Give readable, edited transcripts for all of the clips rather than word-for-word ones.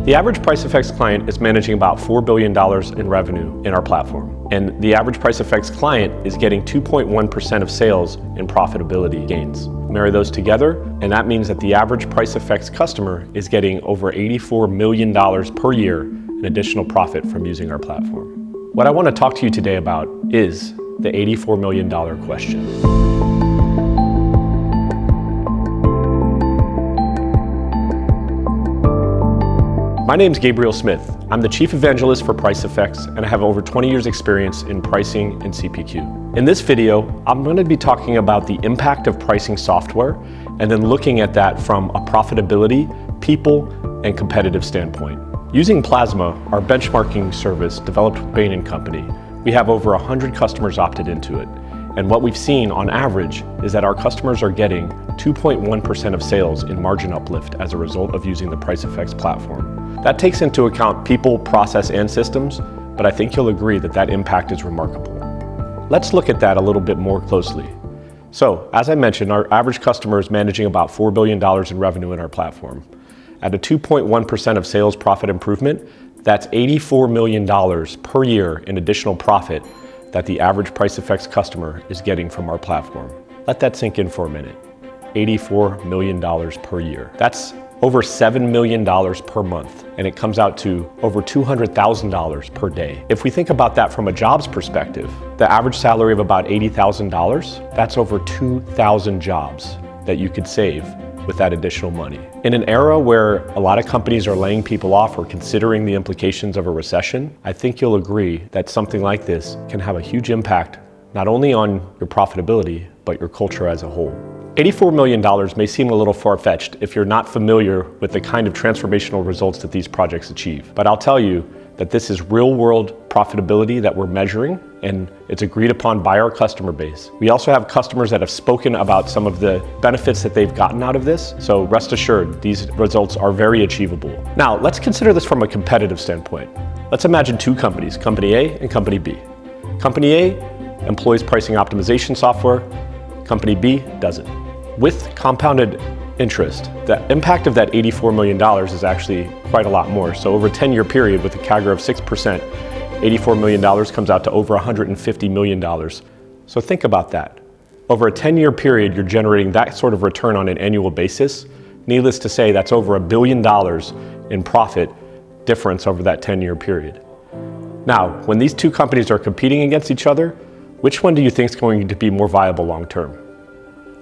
The average Pricefx client is managing about $4 billion in revenue in our platform. And the average Pricefx client is getting 2.1% of sales in profitability gains. Marry those together, and that means that the average Pricefx customer is getting over $84 million per year in additional profit from using our platform. What I want to talk to you today about is the $84 million question. My name's Gabriel Smith. I'm the Chief Evangelist for Pricefx, and I have over 20 years experience in pricing and CPQ. In this video, I'm going to be talking about the impact of pricing software and then looking at that from a profitability, people, and competitive standpoint. Using Plasma, our benchmarking service developed with Bain & Company, we have over 100 customers opted into it. And what we've seen on average is that our customers are getting 2.1% of sales in margin uplift as a result of using the Pricefx platform. That takes into account people, process, and systems, but I think you'll agree that that impact is remarkable. Let's look at that a little bit more closely. So, as I mentioned, our average customer is managing about $4 billion in revenue in our platform. At a 2.1% of sales profit improvement, that's $84 million per year in additional profit that the average Pricefx customer is getting from our platform. Let that sink in for a minute. $84 million per year. That's over $7 million per month, and it comes out to over $200,000 per day. If we think about that from a jobs perspective, the average salary of about $80,000, that's over 2,000 jobs that you could save with that additional money. In an era where a lot of companies are laying people off or considering the implications of a recession, I think you'll agree that something like this can have a huge impact, not only on your profitability, but your culture as a whole. $84 million may seem a little far-fetched if you're not familiar with the kind of transformational results that these projects achieve. But I'll tell you that this is real-world profitability that we're measuring, and it's agreed upon by our customer base. We also have customers that have spoken about some of the benefits that they've gotten out of this, so rest assured, these results are very achievable. Now, let's consider this from a competitive standpoint. Let's imagine two companies, Company A and Company B. Company A employs pricing optimization software, Company B doesn't. With compounded interest, the impact of that $84 million is actually quite a lot more. So over a 10-year period with a CAGR of 6%, $84 million comes out to over $150 million. So think about that. Over a 10-year period, you're generating that sort of return on an annual basis. Needless to say, that's over $1 billion in profit difference over that 10-year period. Now, when these two companies are competing against each other, which one do you think is going to be more viable long term?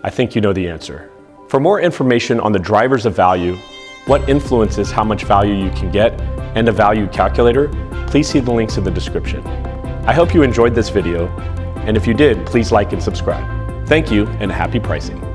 I think you know the answer. For more information on the drivers of value, what influences how much value you can get, and a value calculator, please see the links in the description. I hope you enjoyed this video, and if you did, please like and subscribe. Thank you, and happy pricing.